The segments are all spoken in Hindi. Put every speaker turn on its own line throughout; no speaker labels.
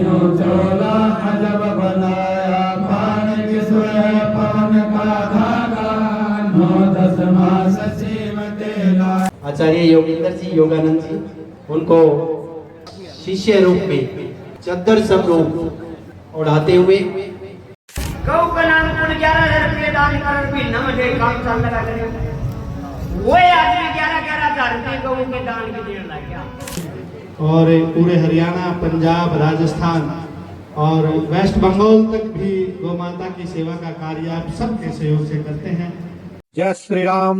चोला अजब बनाया पान किसवे पवन का धागा 9-10 मास सीम तेला।
आचार्य योगेंद्र जी योगानंद जी उनको शिष्य रूप में चद्दर स्वरूप उड़ाते हुए
गौ का नाम कुल 11,000 रुपये दान कर भी न मुझे काम चल लगा करे वो आदमी 11,000 रुपये गौ के दान के देने लग गया।
और पूरे हरियाणा, पंजाब, राजस्थान और वेस्ट बंगाल तक भी गौ माता की सेवा का कार्य आप सबके सहयोग से करते हैं।
जय श्री राम।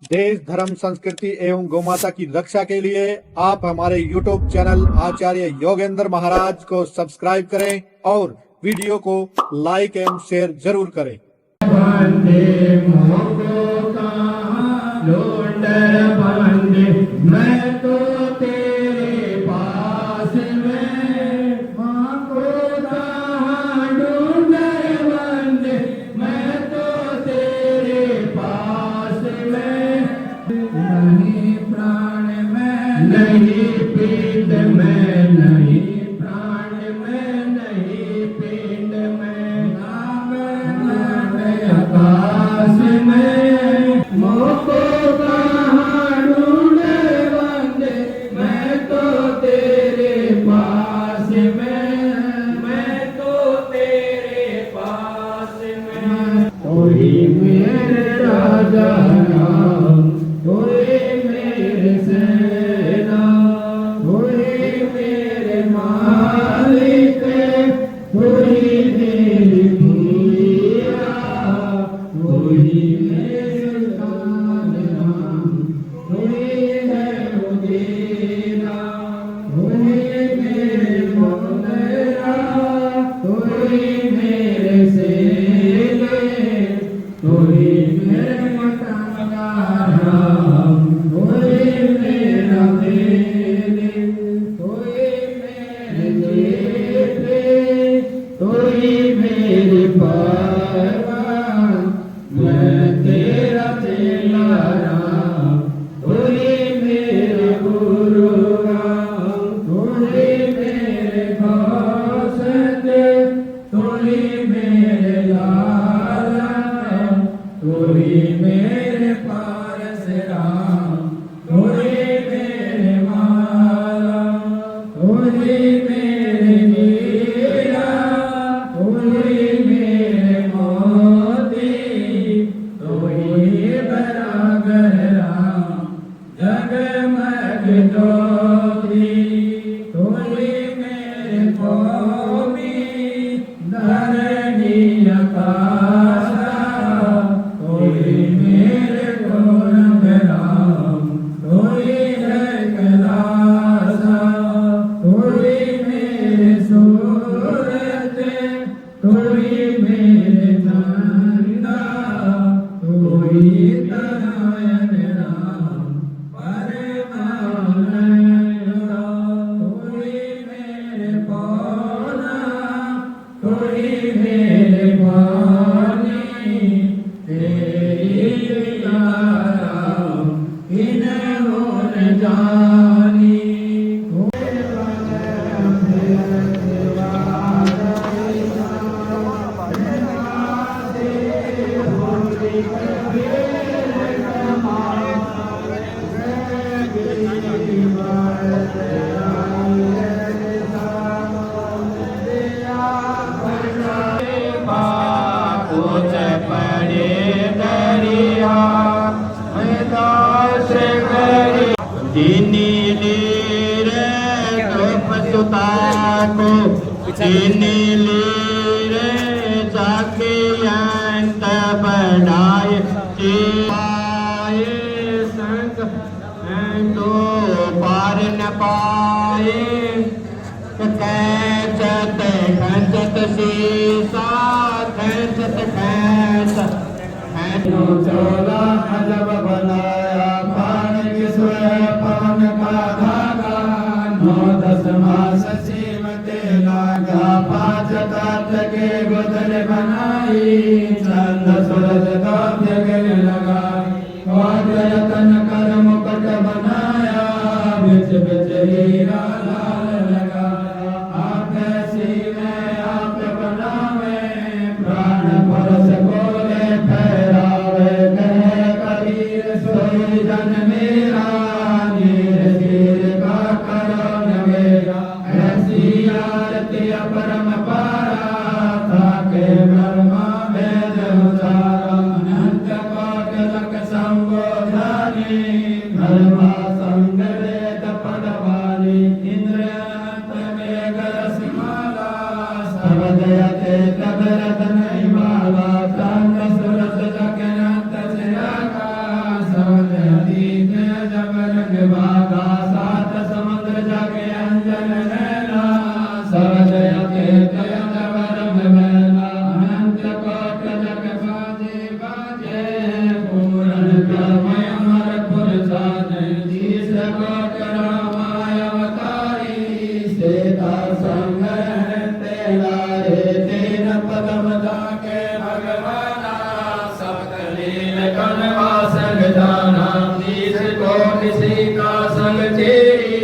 देश, धर्म, संस्कृति एवं गौ माता की रक्षा के लिए आप हमारे YouTube चैनल आचार्य योगेंद्र महाराज को सब्सक्राइब करें और वीडियो को लाइक एवं शेयर जरूर करें।
मैं तो तेरे पास में माँ को कहाँ ढूंढे बंदे मैं तो तेरे पास में नहीं प्राण में नहीं पिंड में नहीं प्राण में नहीं पिंड में नाम आकाश में मोको जाके अंत बढ़ाए पाए संग तो पार न पाए कैचत खंचत शीसा खंचत खंचत चोला अजब बनाया पान किसवे पवन का धागा 9-10 मास सीम तेला 5 तत्व के गोदर बनाई चंद सूरज तत्व के लगाई रतन कर मुकुट बनाया बिच बिच हीरा लाल लगाया आप आरती परम पारा ताके ब्रह्मा वेद उचारा अनंत कोटि लख संबोधानी ब्रह्मा संग वेद पदवानी इंद्र अनंत मेघ रसमाला सब जयते तब रतन हिमाला चांद सूरज जगन्नाथ चिरागा सब जयती जब रंग भागा सात समुद्र जाके अंजन नैना सब जयते जब रंग मैना अनंत कोट जग बाजे बाजे पूर्ण प्रमय अमर पुर साजे तीस कोट रामाय अवतारी सीता संग तेरा रे तेन पदम जाके भगवाना सब लील कनवास गजाना तीस कोटि सीता संग चेरी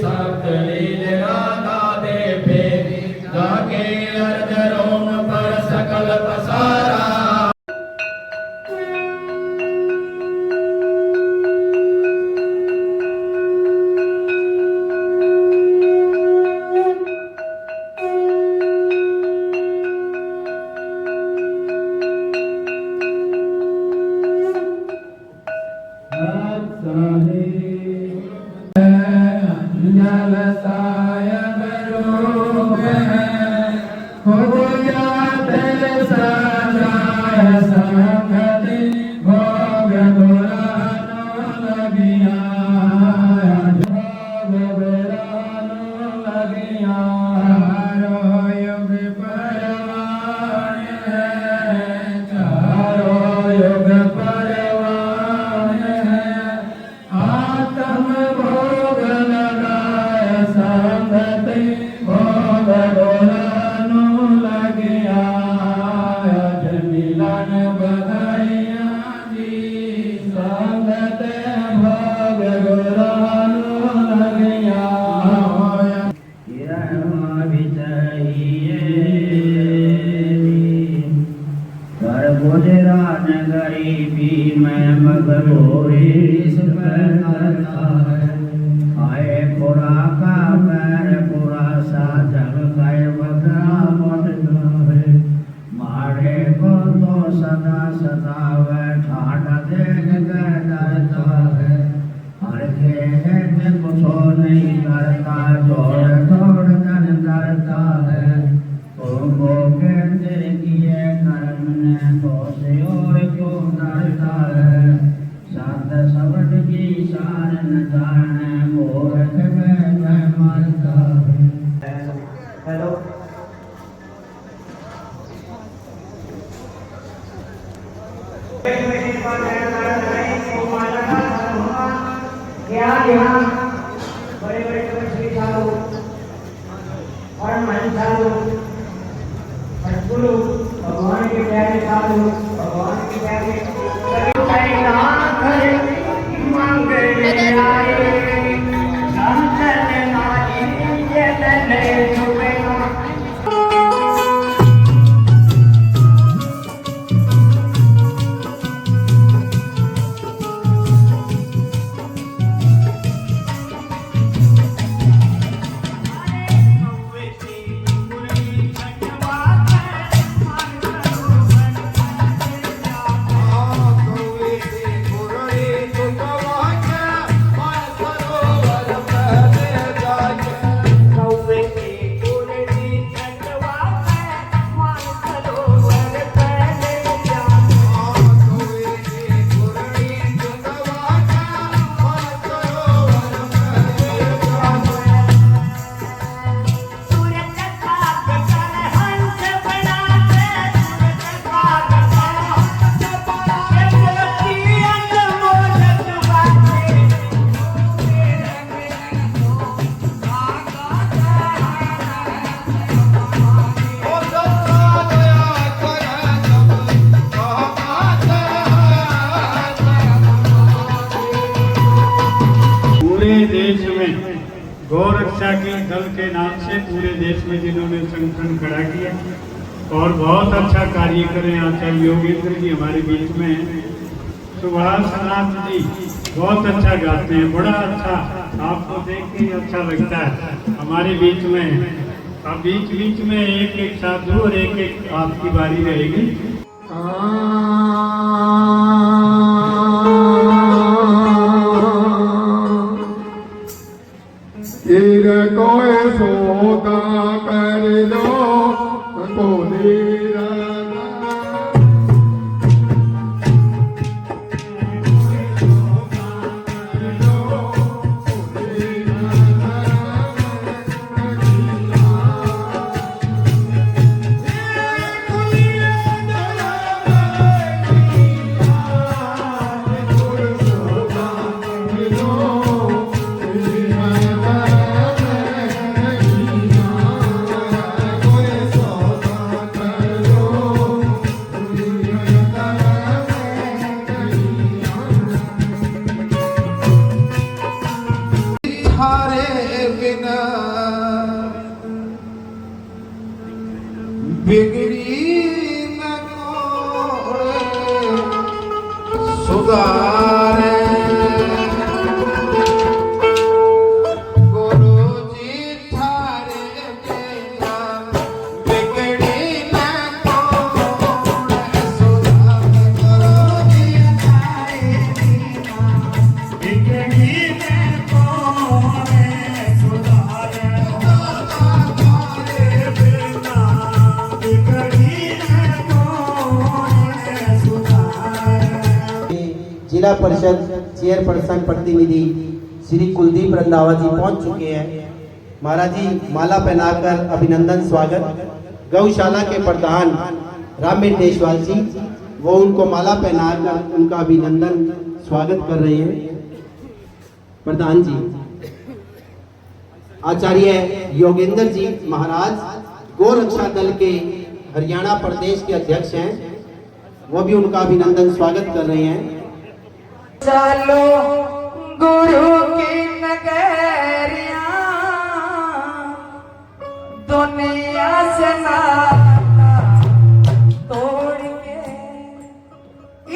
सब लील राधा दे फेरी जाके अर्ध रोम पर सकल पसारा जल सायक रूप है खुद जाते सजाय संगति भोग दुरानो लगिया भोग दुरानो लगिया चारो युग परवान है चारो युग परवान है आत्म भोग लगाय संगति भोग डोलानु लगिया मिलन बधाइया जी संगत भोग डोलानु लगिया
गुजरात गरीबी में मगरोरी इस पर करता है आए पुरा का पैर पुरा सा जग गए बकरा मोटता है मारे को तो सदा सदा वह ठाट देख कर डरता है हर के है कुछ नहीं करता जोड़ तोड़ कर डरता है तुमको केंद्र किए कर्म ने तो से और क्यों डरता है सात शब्द की शान न जाने मूर्ख में मरता है। हेलो क्या यहाँ बड़े बड़े तपस्वी साधु और मन साधु गुरु भगवान के प्यारे साधु भगवान के प्यारे कैलाश मंगल आए संतन नारी जतन छुपेगा
गौरक्षा के दल के नाम से पूरे देश में जिन्होंने संगठन खड़ा किया और बहुत अच्छा कार्य करें। आचार्य योगेंद्र जी हमारे बीच में हैं, सुभाष नाथ जी बहुत अच्छा गाते हैं, बड़ा अच्छा, आपको देख के अच्छा लगता है हमारे बीच में। अब बीच बीच में एक एक साधु और एक एक आपकी बारी रहेगी।
कोई सोता कर लो बिगड़ी न कोड़े सुधारे गुरु जी थारे बिना बिगड़ी न कोड़े सुधारे गुरु जी थारे बिना बिगड़ी न कोड़े सुधारे
जिला परिषद चेयरपर्सन प्रतिनिधि श्री कुलदीप रंधावा जी पहुंच चुके हैं। महाराज जी माला पहनाकर अभिनंदन स्वागत। गौशाला के प्रधान राम देशवाल जी वो उनको माला पहनाकर उनका अभिनंदन स्वागत कर रहे हैं। प्रधान जी आचार्य योगेंद्र जी महाराज गोरक्षा दल के हरियाणा प्रदेश के अध्यक्ष हैं, वो भी उनका अभिनंदन स्वागत कर रहे हैं।
चलो गुरु की नगरिया दुनिया से नाता तोड़ के,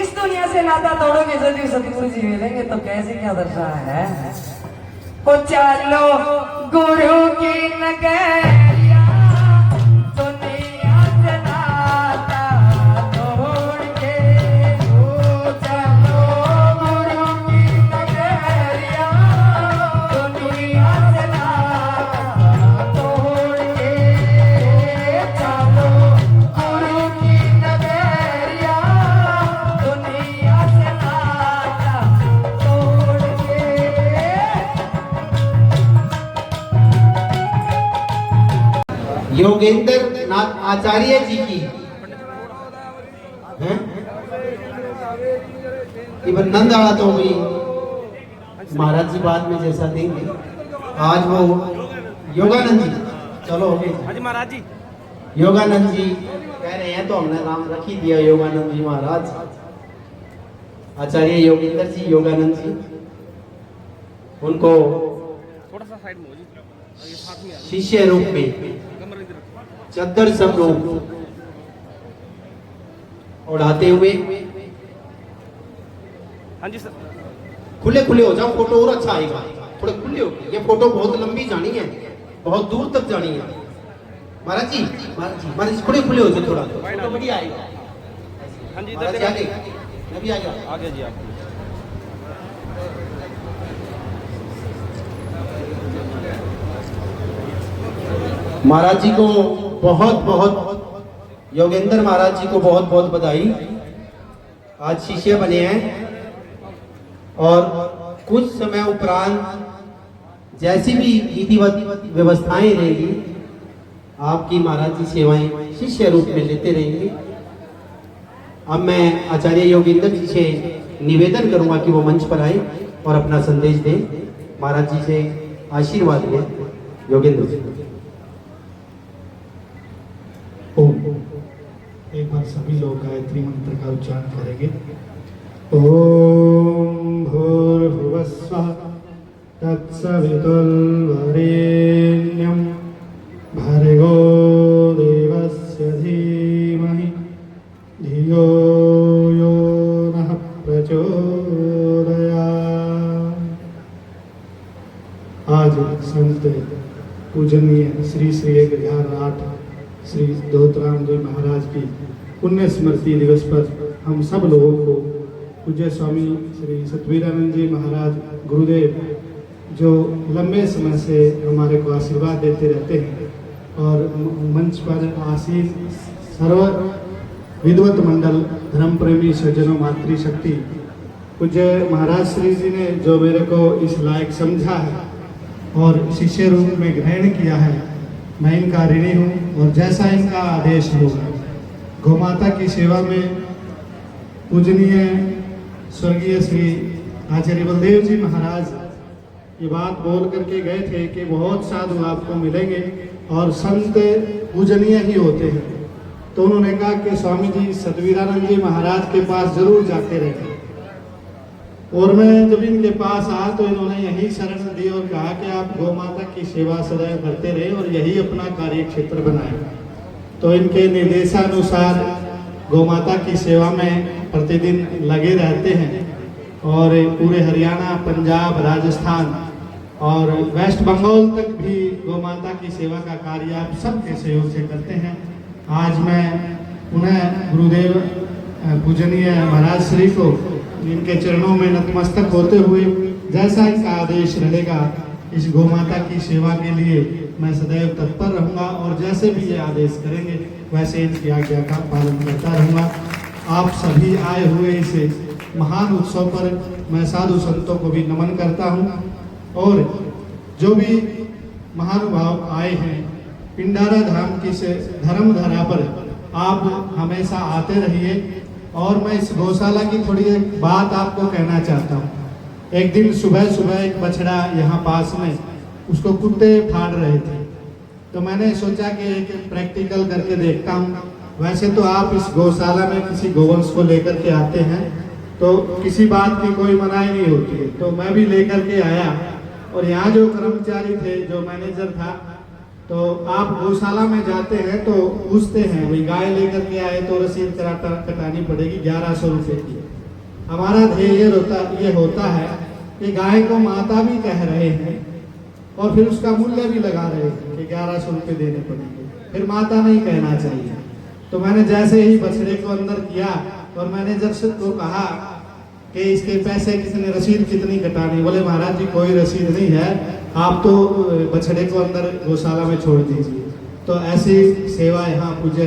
इस दुनिया से नाता तोड़ोगे यदि सतगुरु जी मिलेंगे तो कैसे क्या दर्शा है। ओ चलो गुरु की नगरिया दुनिया से नाता तोड़ के, ओ चलो गुरु की नगरिया दुनिया से नाता तोड़ के, चलो गुरु की नगरिया दुनिया से नाता तोड़ के।
योगेंद्र नाथ आचार्य जी की नंदाड़ा तो हुई, महाराज जी बाद में जैसा देंगे। आज वो योगानंद जी, चलो हो गए महाराज जी। योगानंद जी कह रहे हैं तो हमने नाम रख ही दिया योगानंद जी महाराज। आचार्य योगेंद्र जी योगानंद जी, उनको शिष्य रूप में चद्दर स्वरूप उड़ाते हुए, हाँ जी सर, खुले खुले हो जाओ, फोटो और अच्छा आएगा। थोड़े खुले हो, ये फोटो बहुत लंबी जानी है, बहुत दूर तक जानी है। महाराज जी, महाराज जी खुले खुले हो जाओ, थोड़ा फोटो बढ़िया आएगा। हाँ जी आगे नबी आ गया, आगे जी आप। महाराज जी को बहुत बहुत, योगेंद्र महाराज जी को बहुत बहुत बधाई। आज शिष्य बने हैं और कुछ समय उपरांत जैसी भी विधिवत व्यवस्थाएं रहेगी, आपकी महाराज जी सेवाएं शिष्य रूप में लेते रहेंगे। अब मैं आचार्य योगेंद्र जी से निवेदन करूंगा कि वो मंच पर आए और अपना संदेश दें। महाराज जी से आशीर्वाद लें। योगेंद्र जी
ओम। एक बार सभी लोग गायत्री मंत्र का उच्चारण करेंगे। ओम भूर्भुवस्सुः तत्सवितुर्वरेण्यं भर्गो देवस्य धीमहि धियो यो नः प्रचोदयात्। आज संत पूजनीय श्री श्री 1008 श्री दोतराम जी महाराज की पुण्य स्मृति दिवस पर हम सब लोगों को पूज्य स्वामी श्री सतवीरानंद जी महाराज गुरुदेव जो लंबे समय से हमारे को आशीर्वाद देते रहते हैं और मंच पर आसीन सर्व विद्वत मंडल धर्म प्रेमी सज्जनों मातृशक्ति पूज्य महाराज श्री जी ने जो मेरे को इस लायक समझा है और शिष्य रूप में ग्रहण किया है, मैं इनका ऋणी हूँ और जैसा इनका आदेश होगा गौ माता की सेवा में पूजनीय स्वर्गीय श्री आचार्य बलदेव जी महाराज ये बात बोल करके गए थे कि बहुत साधु आपको मिलेंगे और संत पूजनीय ही होते हैं। तो उन्होंने कहा कि स्वामी जी सतवीरानंद जी महाराज के पास जरूर जाते रहे और मैं जब इनके पास आया तो इन्होंने यही शरण दी और कहा कि आप गौ माता की सेवा सदैव करते रहे और यही अपना कार्य क्षेत्र बनाए। तो इनके निर्देशानुसार गौ माता की सेवा में प्रतिदिन लगे रहते हैं और पूरे हरियाणा, पंजाब, राजस्थान और वेस्ट बंगाल तक भी गौ माता की सेवा का कार्य आप सबके सहयोग से करते हैं। आज मैं उन्हें गुरुदेव पूजनीय महाराज श्री को इनके चरणों में नतमस्तक होते हुए जैसा इनका आदेश रहेगा इस गौ माता की सेवा के लिए मैं सदैव तत्पर रहूंगा और जैसे भी ये आदेश करेंगे वैसे इनकी आज्ञा का पालन करता रहूंगा। आप सभी आए हुए इस महान उत्सव पर मैं साधु संतों को भी नमन करता हूं और जो भी महानुभाव आए हैं पिंडारा धाम की से धर्म धरा पर आप हमेशा आते रहिए। और मैं इस गौशाला की थोड़ी एक बात आपको कहना चाहता हूँ। एक दिन सुबह सुबह एक बछड़ा यहाँ पास में उसको कुत्ते फाड़ रहे थे तो मैंने सोचा कि एक प्रैक्टिकल करके देखता हूँ। वैसे तो आप इस गौशाला में किसी गोवंश को लेकर के आते हैं तो किसी बात की कोई मनाही नहीं होती है। तो मैं भी लेकर के आया और यहाँ जो कर्मचारी थे, जो मैनेजर था, तो आप गौशाला में जाते हैं तो पूछते हैं भाई गाय लेकर के आए तो रसीद कटानी पड़ेगी 1100 रुपये की। हमारा ध्येय ये होता है कि गाय को माता भी कह रहे हैं और फिर उसका मूल्य भी लगा रहे हैं कि 1100 रुपये देने पड़ेंगे, फिर माता नहीं कहना चाहिए। तो मैंने जैसे ही बछड़े को अंदर किया और मैनेजर से को कहा कि इसके पैसे कितने, रसीद कितनी कटानी। बोले महाराज जी कोई रसीद नहीं है, आप तो बछड़े को अंदर गौशाला में छोड़ दीजिए। तो ऐसी सेवा यहाँ पूज्य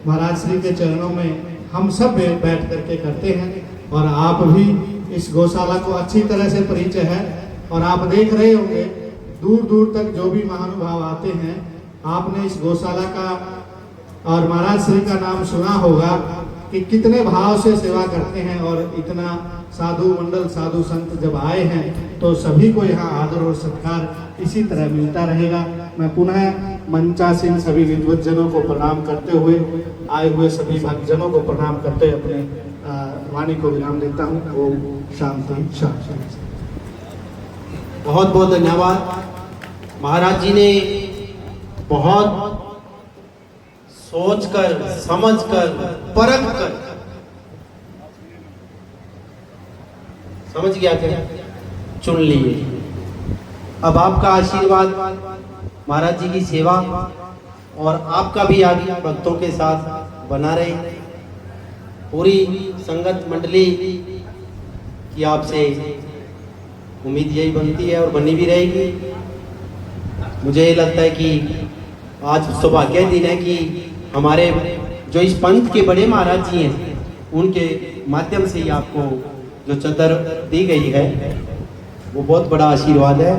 महाराज श्री के चरणों में हम सब बैठ करके करते हैं और आप भी इस गौशाला को अच्छी तरह से परिचय है और आप देख रहे होंगे दूर दूर तक जो भी महानुभाव आते हैं आपने इस गौशाला का और महाराज श्री का नाम सुना होगा कि कितने भाव से सेवा करते हैं और इतना साधु मंडल साधु संत जब आए हैं तो सभी को यहाँ आदर और सत्कार इसी तरह मिलता रहेगा। मैं पुनः मंचासीन सभी विद्वतजनों को प्रणाम करते हुए आए हुए सभी भक्तजनों को प्रणाम करते हुए अपने वाणी को विराम देता हूँ। ओम शांति शांति।
बहुत बहुत धन्यवाद। महाराज जी ने बहुत सोचकर, समझकर, परखकर, समझ गया क्या, चुन लिए। अब आपका आशीर्वाद, महाराज जी की सेवा और आपका भी आगे भक्तों के साथ बना रहे। पूरी संगत मंडली की आपसे उम्मीद यही बनती है और बनी भी रहेगी। मुझे ये लगता है कि आज सौभाग्य दिन है कि हमारे जो इस पंथ के बड़े महाराज जी हैं उनके माध्यम से ही आपको जो चदर दी गई है वो बहुत बड़ा आशीर्वाद है।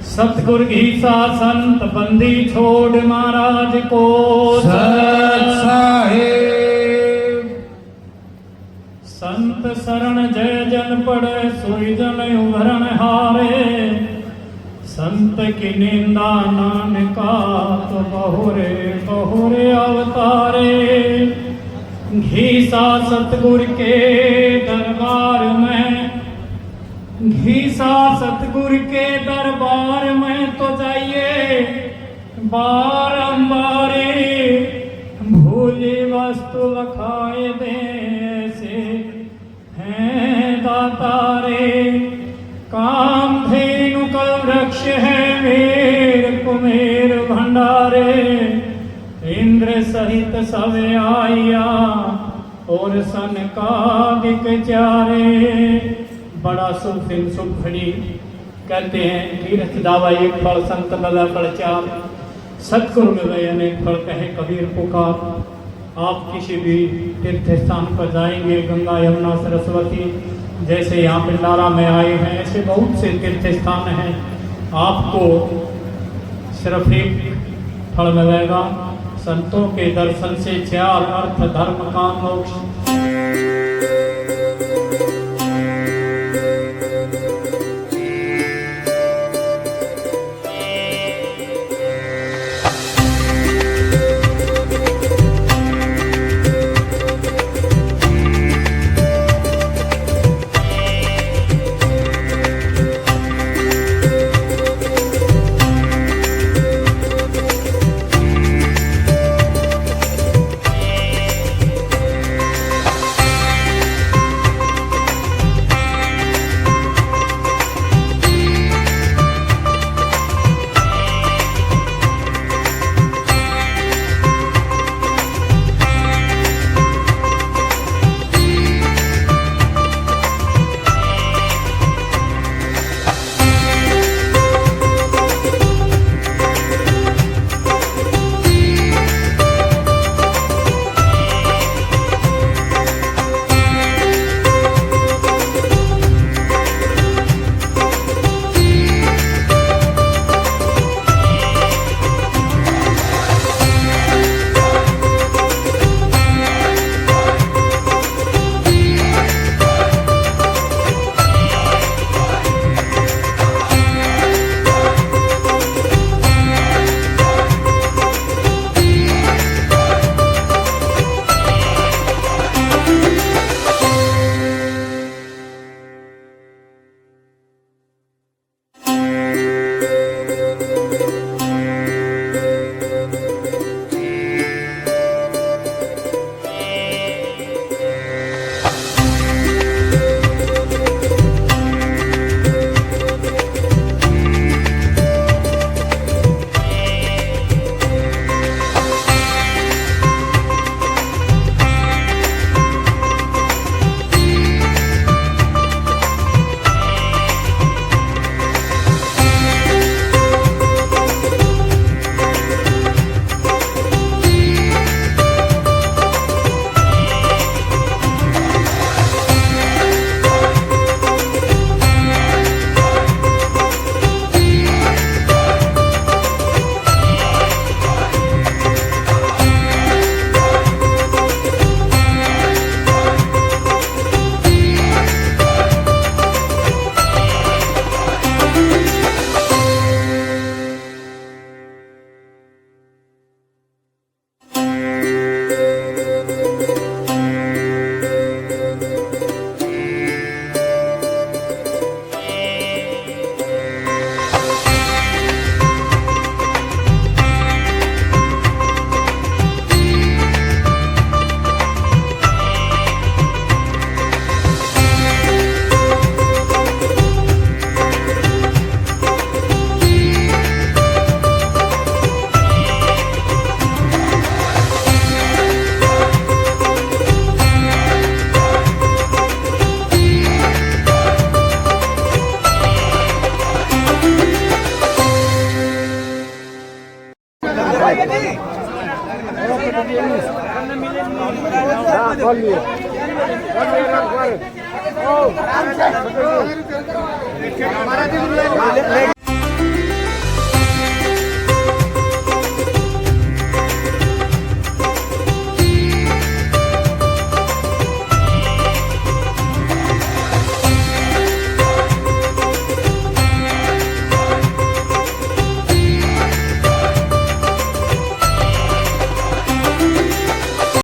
सतगुर घीसा संत बंदी छोड़ महाराज को
सत साहिब।
संत शरण जय जन पड़े सोई जन उभरण हारे। संत की निंदा नानका तो बहुरे बहुरे अवतारे। घीसा सतगुर के दरबार में, घीसा सतगुर के दरबार में तो जाइए बारंबारे। भूली वस्तु लखाए दे से हैं दातारे। कामधेनु कल वृक्ष है मेर कुमेर भंडार। सहित सब आइया और सन का चारे। बड़ा सुखिन सुखड़ी कहते हैं तीर्थ दावा एक फल संत लगा फल चार। सतगुरु मिले अनेक फल कहे कबीर पुकार। आप किसी भी तीर्थ स्थान पर जाएंगे, गंगा यमुना सरस्वती जैसे यहाँ पिंडारा में आए हैं, ऐसे बहुत से तीर्थ स्थान हैं। आपको सिर्फ एक फल मिलेगा, संतों के दर्शन से चार अर्थ धर्म काम मोक्ष।